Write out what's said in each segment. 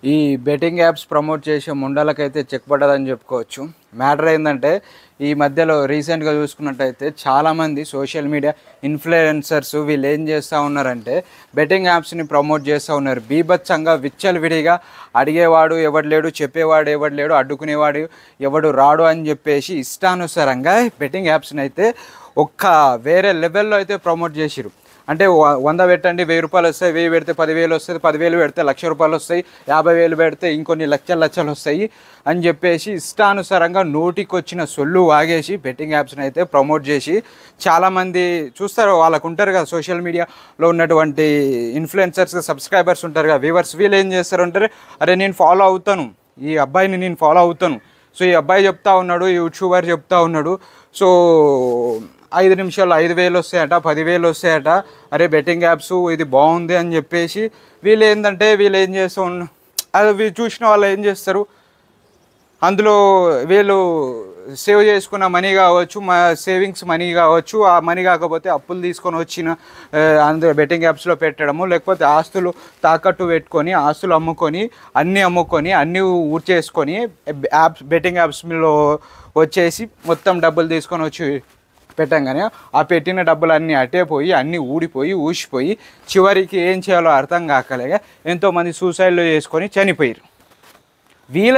ఈ betting apps promote చేసే ముండలకైతే check పడ్డదని చెప్పుకోవచ్చు. మ్యాటర్ ఏంటంటే ఈ మధ్యలో రీసెంట్గా చూసుకున్నట్టయితే చాలామంది సోషల్ మీడియా ఇన్ఫ్లుయెన్సర్స్ వీళ్ళు ఏం చేస్తూ ఉన్నారంటే బెట్టింగ్ యాప్స్ని ప్రమోట్ చేస్తూ ఉన్నారు. బీభత్సంగా విచ్చలవిడిగా అడిగేవాడు ఎవడు లేడు, చెప్పేవాడు ఎవడు లేడు, అడ్డుకునేవాడు ఎవడు రాడు అని చెప్పేసి ఇష్టానుసారంగా బెట్టింగ్ యాప్స్ని అయితే ఒక్క వేరే లెవెల్లో అయితే ప్రమోట్ చేసిరు. అంటే 100 పెట్టండి 1000 రూపాయలు వస్తాయి, 1000 పెడితే 10,000 వస్తుంది, 10,000 పెడితే 1,00,000 రూపాయలు వస్తాయి, 50,000 పెడితే ఇంకొన్ని లక్షలు వస్తాయి అని చెప్పేసి ఇష్టానుసారంగా నోటికొచ్చిన సొల్లు వాగేసి బెట్టింగ్ యాప్స్ని అయితే ప్రమోట్ చేసి చాలామంది చూస్తారు. వాళ్ళకు ఉంటారు కదా సోషల్ మీడియాలో ఉన్నటువంటి ఇన్ఫ్లుయెన్సర్స్, సబ్స్క్రైబర్స్ ఉంటారు కదా, వ్యూవర్స్. వీళ్ళు ఏం చేస్తారు అంటే, అరే నేను ఫాలో అవుతాను, ఈ అబ్బాయిని నేను ఫాలో అవుతాను, సో ఈ అబ్బాయి చెప్తా ఉన్నాడు, ఈ యూట్యూబర్ చెప్తా ఉన్నాడు, సో 5 నిమిషాలు 5,000 వస్తాయట, 10,000 వస్తాయట, అరే బెట్టింగ్ యాప్స్ ఇది బాగుంది అని చెప్పేసి వీళ్ళు ఏం చేస్తూ అది చూసిన వాళ్ళు ఏం చేస్తారు, అందులో వీళ్ళు సేవ్ చేసుకున్న మనీ కావచ్చు, సేవింగ్స్ మనీ కావచ్చు, ఆ మనీ కాకపోతే అప్పులు తీసుకొని వచ్చిన అందులో బెట్టింగ్ యాప్స్లో పెట్టడము, లేకపోతే ఆస్తులు తాకట్టు పెట్టుకొని ఆస్తులు అమ్ముకొని అన్నీ ఊడ్చేసుకొని బెట్టింగ్ యాప్స్లో వచ్చేసి మొత్తం డబ్బులు తీసుకొని వచ్చి పెట్టంగానే ఆ పెట్టిన డబ్బులన్నీ అటే పోయి అన్నీ ఊసిపోయి చివరికి ఏం చేయాలో అర్థం కాకలేక ఎంతోమంది సూసైడ్లు చేసుకొని చనిపోయారు. వీళ్ళ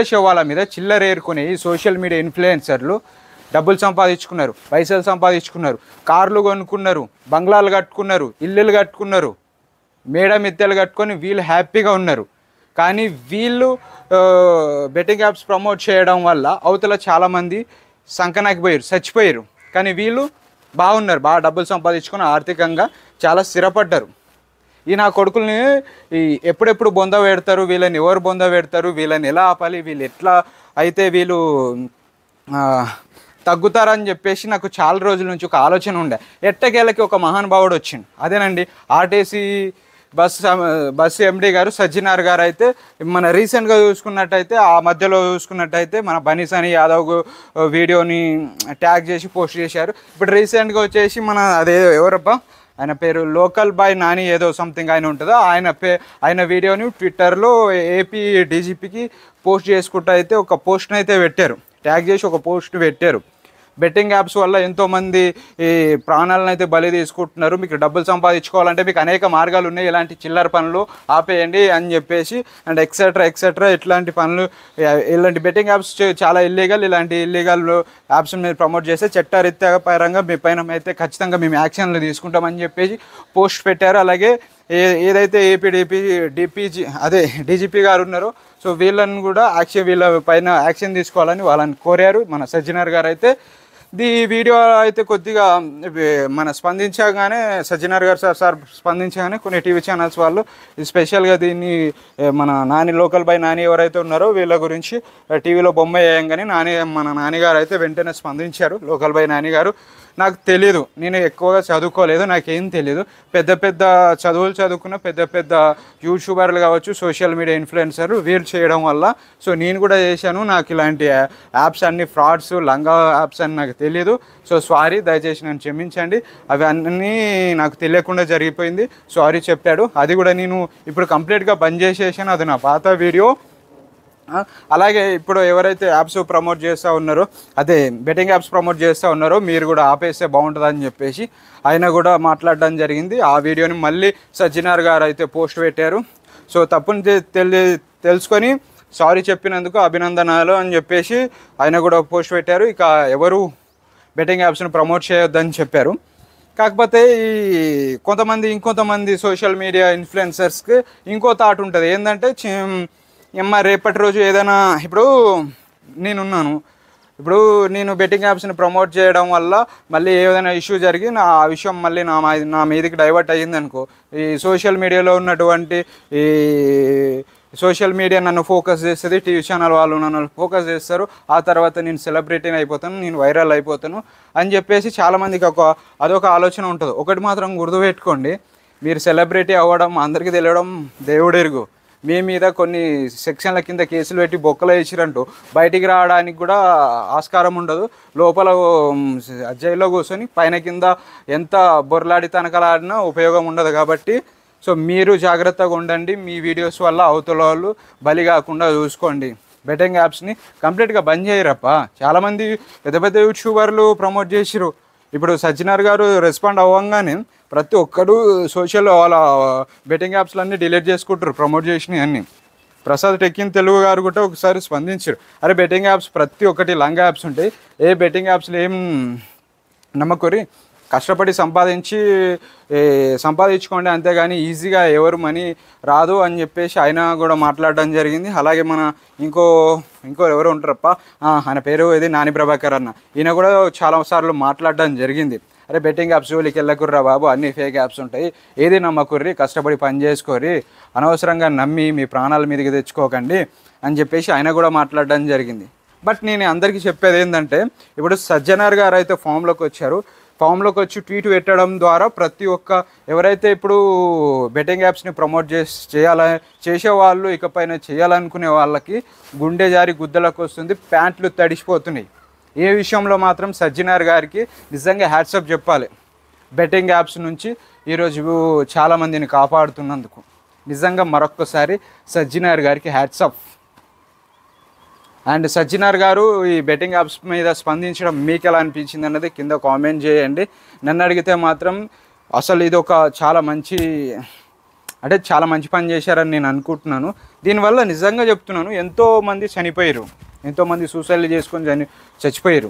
శవాల మీద చిల్లరేరుకునే సోషల్ మీడియా ఇన్ఫ్లుయెన్సర్లు డబ్బులు సంపాదించుకున్నారు, పైసలు సంపాదించుకున్నారు, కార్లు కొనుక్కున్నారు, బంగ్లాలు కట్టుకున్నారు, ఇల్లులు కట్టుకున్నారు, మేడ మిద్దెలు కట్టుకొని వీళ్ళు హ్యాపీగా ఉన్నారు. కానీ వీళ్ళు బెట్టింగ్ యాప్స్ ప్రమోట్ చేయడం వల్ల అవతల చాలామంది సంకనాకి పోయారు, చచ్చిపోయారు. కానీ వీళ్ళు బాగున్నారు, బాగా డబ్బులు సంపాదించుకొని ఆర్థికంగా చాలా స్థిరపడ్డారు. ఈ నా కొడుకుల్ని ఎప్పుడెప్పుడు బొంద పెడతారు, వీళ్ళని ఎవరు బొంద పెడతారు, వీళ్ళని ఎలా ఆపాలి, వీళ్ళు ఎట్లా అయితే వీళ్ళు తగ్గుతారని చెప్పేసి నాకు చాలా రోజుల నుంచి ఒక ఆలోచన ఉండే. ఎట్టకేళ్ళకి ఒక మహానుభావుడు వచ్చిండు, అదేనండి ఆర్టీసీ బస్సు ఎండి గారు సజ్జనార్ గారు. అయితే మన రీసెంట్గా చూసుకున్నట్టయితే ఆ మధ్యలో చూసుకున్నట్టయితే మన బనీసాని యాదవ్ వీడియోని ట్యాగ్ చేసి పోస్ట్ చేశారు. ఇప్పుడు రీసెంట్గా వచ్చేసి మన అదే ఎవరబ్బా ఆయన పేరు లోకల్ బాయ్ నాని ఏదో సంథింగ్ ఆయన ఉంటుందో ఆయన వీడియోని ట్విట్టర్లో ఏపీ డీజీపీకి పోస్ట్ చేసుకుంటూ అయితే ఒక పోస్ట్ని అయితే పెట్టారు, ట్యాగ్ చేసి ఒక పోస్ట్ పెట్టారు. బెట్టింగ్ యాప్స్ వల్ల ఎంతోమంది ఈ ప్రాణాలను అయితే బలి తీసుకుంటున్నారు, మీకు డబ్బులు సంపాదించుకోవాలంటే మీకు అనేక మార్గాలు ఉన్నాయి, ఇలాంటి చిల్లర పనులు ఆపేయండి అని చెప్పేసి అండ్ ఎక్సెట్రా ఇట్లాంటి పనులు, ఇలాంటి బెట్టింగ్ యాప్స్ చాలా ఇల్లీగల్, ఇలాంటి ఇల్లీగల్ యాప్స్ మీరు ప్రమోట్ చేస్తే చట్టరీత్యా పరంగా మీ పైన అయితే ఖచ్చితంగా మేము యాక్షన్లు తీసుకుంటామని చెప్పేసి పోస్ట్ పెట్టారు. అలాగే ఏదైతే డీజీపీ గారు ఉన్నారో సో వీళ్ళని కూడా వీళ్ళ పైన యాక్షన్ తీసుకోవాలని వాళ్ళని కోరారు మన సజ్జనార్ గారు. అయితే ఈ వీడియో అయితే కొద్దిగా మన స్పందించగానే సజ్జనార్ గారు సార్ స్పందించగానే కొన్ని టీవీ ఛానల్స్ వాళ్ళు స్పెషల్గా దీన్ని మన లోకల్ బాయ్ నాని ఎవరైతే ఉన్నారో వీళ్ళ గురించి టీవీలో బొమ్మ వేయంగానే మన నాన్నగారు అయితే వెంటనే స్పందించారు. లోకల్ బాయ్ నాని గారు, నాకు తెలీదు, నేను ఎక్కువగా చదువుకోలేదు, నాకేం తెలీదు, పెద్ద చదువులు చదువుకున్న పెద్ద యూట్యూబర్లు కావచ్చు, సోషల్ మీడియా ఇన్ఫ్లుయెన్సర్లు వీళ్ళు చేయడం వల్ల సో నేను కూడా చేశాను, నాకు ఇలాంటి యాప్స్ అన్ని ఫ్రాడ్స్ లంగా యాప్స్ అని నాకు తెలీదు, సో సారీ, దయచేసి నన్ను క్షమించండి, అవి అన్నీ నాకు తెలియకుండా జరిగిపోయింది, సారీ చెప్పాడు. అది కూడా నేను ఇప్పుడు కంప్లీట్గా బంద్ చేసేసాను, అది నా పాత వీడియో. అలాగే ఇప్పుడు ఎవరైతే యాప్స్ ప్రమోట్ చేస్తూ ఉన్నారో అదే బెట్టింగ్ యాప్స్ ప్రమోట్ చేస్తూ ఉన్నారో మీరు కూడా ఆపేస్తే బాగుంటుందని చెప్పేసి ఆయన కూడా మాట్లాడడం జరిగింది. ఆ వీడియోని మళ్ళీ సజ్జనార్ గారు అయితే పోస్ట్ పెట్టారు. సో తప్పుని తెలుసుకొని సారీ చెప్పినందుకు అభినందనలు అని చెప్పేసి ఆయన కూడా పోస్ట్ పెట్టారు. ఇక ఎవరు బెట్టింగ్ యాప్స్ని ప్రమోట్ చేయొద్దని చెప్పారు. కాకపోతే ఇంకొంతమంది సోషల్ మీడియా ఇన్ఫ్లుయెన్సర్స్కి ఇంకో థాట్ ఉంటుంది, ఏంటంటే రేపటి రోజు ఏదైనా ఇప్పుడు నేను బెట్టింగ్ యాప్స్ని ప్రమోట్ చేయడం వల్ల మళ్ళీ ఏదైనా ఇష్యూ జరిగి ఆ విషయం మళ్ళీ నా మీదకి డైవర్ట్ అయ్యింది అనుకో, ఈ సోషల్ మీడియాలో ఉన్నటువంటి సోషల్ మీడియా నన్ను ఫోకస్ చేస్తుంది, టీవీ ఛానల్ వాళ్ళు నన్ను ఫోకస్ చేస్తారు, ఆ తర్వాత నేను సెలబ్రిటీని అయిపోతాను, నేను వైరల్ అయిపోతాను అని చెప్పేసి చాలామందికి అదొక ఆలోచన ఉంటుంది. ఒకటి మాత్రం గుర్తుపెట్టుకోండి, మీరు సెలబ్రిటీ అవ్వడం అందరికీ తెలియడం దేవుడెరుగు, మీ మీద కొన్ని సెక్షన్ల కింద కేసులు పెట్టి బొక్కలు వేసిరంటూ బయటికి రావడానికి కూడా ఆస్కారం ఉండదు, లోపల జైల్లో కూర్చొని పైన కింద ఎంత బొర్లాడి తనకలాడినా ఉపయోగం ఉండదు. కాబట్టి సో మీరు జాగ్రత్తగా ఉండండి. మీ వీడియోస్ వల్ల అవతల వాళ్ళు బలి కాకుండా చూసుకోండి. బెట్టింగ్ యాప్స్ని కంప్లీట్గా బంద్ చేయరప్ప. చాలామంది పెద్ద పెద్ద యూట్యూబర్లు ప్రమోట్ చేసిరు. ఇప్పుడు సజ్జనార్ గారు రెస్పాండ్ అవ్వగానే ప్రతి ఒక్కరు సోషల్ వాళ్ళ బెట్టింగ్ యాప్స్లన్నీ డిలీట్ చేసుకుంటారు ప్రమోట్ చేసినవి అన్నీ. ప్రసాద్ టెక్కిన్ తెలుగు గారు కూడా ఒకసారి స్పందించారు. అరే బెట్టింగ్ యాప్స్ ప్రతి ఒక్కటి లంగా యాప్స్ ఉంటాయి, ఏ బెట్టింగ్ యాప్స్లో ఏం నమ్మకూరి కష్టపడి సంపాదించుకోండి, అంతేగాని ఈజీగా ఎవరు మనీ రాదు అని చెప్పేసి ఆయన కూడా మాట్లాడడం జరిగింది. అలాగే మన ఇంకో ఎవరు ఉంటారప్ప, ఆయన పేరు ఇది నాని ప్రభాకర్ అన్న, ఈయన కూడా చాలాసార్లు మాట్లాడడం జరిగింది. అరే బెట్టింగ్ యాప్స్ జోలికి వెళ్ళకుర్రా బాబు, అన్ని ఫేక్ యాప్స్ ఉంటాయి, ఏది నమ్మకుర్రి, కష్టపడి పని చేసుకోరి, అనవసరంగా నమ్మి మీ ప్రాణాల మీదకి తెచ్చుకోకండి అని చెప్పేసి ఆయన కూడా మాట్లాడడం జరిగింది. బట్ నేను అందరికీ చెప్పేది ఏంటంటే, ఇప్పుడు సజ్జనార్ గారు అయితే ఫామ్లోకి వచ్చి ట్వీట్ పెట్టడం ద్వారా ప్రతి ఒక్క ఎవరైతే ఇప్పుడు బెట్టింగ్ యాప్స్ని ప్రమోట్ చేసేవాళ్ళు ఇకపైన చేయాలనుకునే వాళ్ళకి గుండె జారి గుద్దలకు వస్తుంది, ప్యాంట్లు తడిసిపోతున్నాయి. ఏ విషయంలో మాత్రం సజ్జనార్ గారికి నిజంగా హ్యాట్సప్ చెప్పాలి. బెట్టింగ్ యాప్స్ నుంచి ఈరోజు చాలామందిని కాపాడుతున్నందుకు నిజంగా మరొక్కసారి సజ్జనార్ గారికి హ్యాట్సప్. అండ్ సజ్జనార్ గారు ఈ బెట్టింగ్ యాప్స్ మీద స్పందించడం మీకు ఎలా అనిపించింది అన్నది కింద కామెంట్ చేయండి. నన్ను అడిగితే మాత్రం అసలు ఇది ఒక చాలా మంచి పని చేశారని నేను అనుకుంటున్నాను. దీనివల్ల నిజంగా చెప్తున్నాను, ఎంతోమంది చనిపోయారు, ఎంతోమంది సూసైడ్ చేసుకొని చచ్చిపోయారు.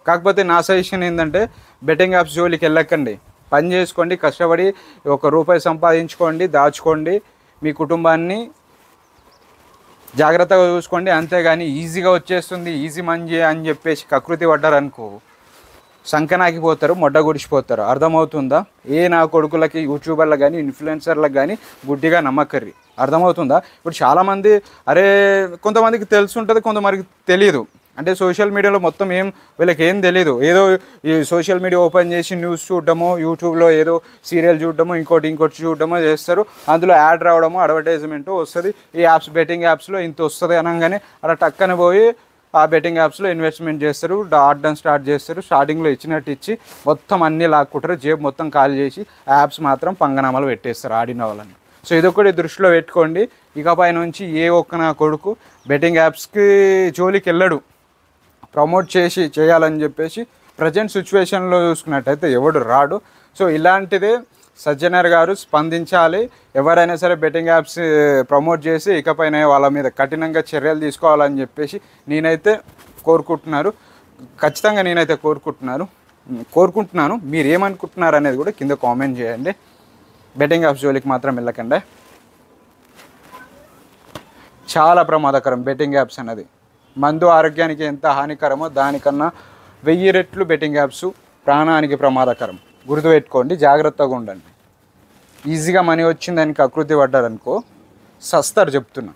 కాకపోతే నా సజెషన్ ఏంటంటే, బెట్టింగ్ యాప్స్ జోలికి వెళ్ళకండి, పని చేసుకోండి, కష్టపడి ₹1 సంపాదించుకోండి, దాచుకోండి, మీ కుటుంబాన్ని జాగ్రత్తగా చూసుకోండి. అంతేగాని ఈజీగా వచ్చేస్తుంది, ఈజీ మంచి అని చెప్పేసి కకృతి పడ్డారనుకో సంకనాకిపోతారు, మొడ్డ గుడిచిపోతారు. అర్థమవుతుందా? నా కొడుకులకి యూట్యూబర్లకు కానీ ఇన్ఫ్లుయెన్సర్లకు కానీ గుడ్డిగా నమ్మకర్రి. అర్థమవుతుందా? ఇప్పుడు చాలామంది కొంతమందికి తెలిసి ఉంటుంది, కొంతమందికి తెలియదు. అంటే సోషల్ మీడియాలో మొత్తం వీళ్ళకి ఏం తెలియదు, ఏదో ఈ సోషల్ మీడియా ఓపెన్ చేసి న్యూస్ చూడడమో, యూట్యూబ్లో ఏదో సీరియల్ చూడడమో, ఇంకోటి చూడడమో చేస్తారు. అందులో యాడ్ రావడమో, అడ్వర్టైజ్మెంట్ వస్తుంది. ఈ యాప్స్ బెట్టింగ్ యాప్స్లో ఇంత వస్తుంది అనగానే అలా టక్కన పోయి ఆ బెట్టింగ్ యాప్స్లో ఇన్వెస్ట్మెంట్ చేస్తారు, ఆడడం స్టార్ట్ చేస్తారు. స్టార్టింగ్లో ఇచ్చినట్టు ఇచ్చి మొత్తం అన్నీ లాక్కుంటారు, జేబు మొత్తం ఖాళీ చేసి యాప్స్ మాత్రం పంగనామాలు పెట్టేస్తారు ఆడిన వాళ్ళని. సో ఇదొకటి దృష్టిలో పెట్టుకోండి. ఇకపై నుంచి నా కొడుకు బెట్టింగ్ యాప్స్కి జోలికి వెళ్ళడు. ప్రమోట్ చేయాలని చెప్పేసి ప్రజెంట్ సిచ్యువేషన్లో చూసుకున్నట్టయితే ఎవడు రాడు. సో ఇలాంటిదే సజ్జనార్ గారు స్పందించాలి. ఎవరైనా సరే బెట్టింగ్ యాప్స్ ప్రమోట్ చేసి ఇకపైన వాళ్ళ మీద కఠినంగా చర్యలు తీసుకోవాలని చెప్పేసి నేనైతే ఖచ్చితంగా నేనైతే కోరుకుంటున్నాను. మీరు ఏమనుకుంటున్నారు అనేది కూడా కింద కామెంట్ చేయండి. బెట్టింగ్ యాప్స్ జోలికి మాత్రం వెళ్ళకండి, చాలా ప్రమాదకరం బెట్టింగ్ యాప్స్ అన్నది. మందు ఆరోగ్యానికి ఎంత హానికరమో దానికన్నా 1000 రెట్లు బెట్టింగ్ యాప్స్ ప్రాణానికి ప్రమాదకరం. గుర్తుపెట్టుకోండి, జాగ్రత్తగా ఉండండి. ఈజీగా మనీ వచ్చిందని కకృతి పడ్డారనుకో సస్తారు చెప్తున్నా.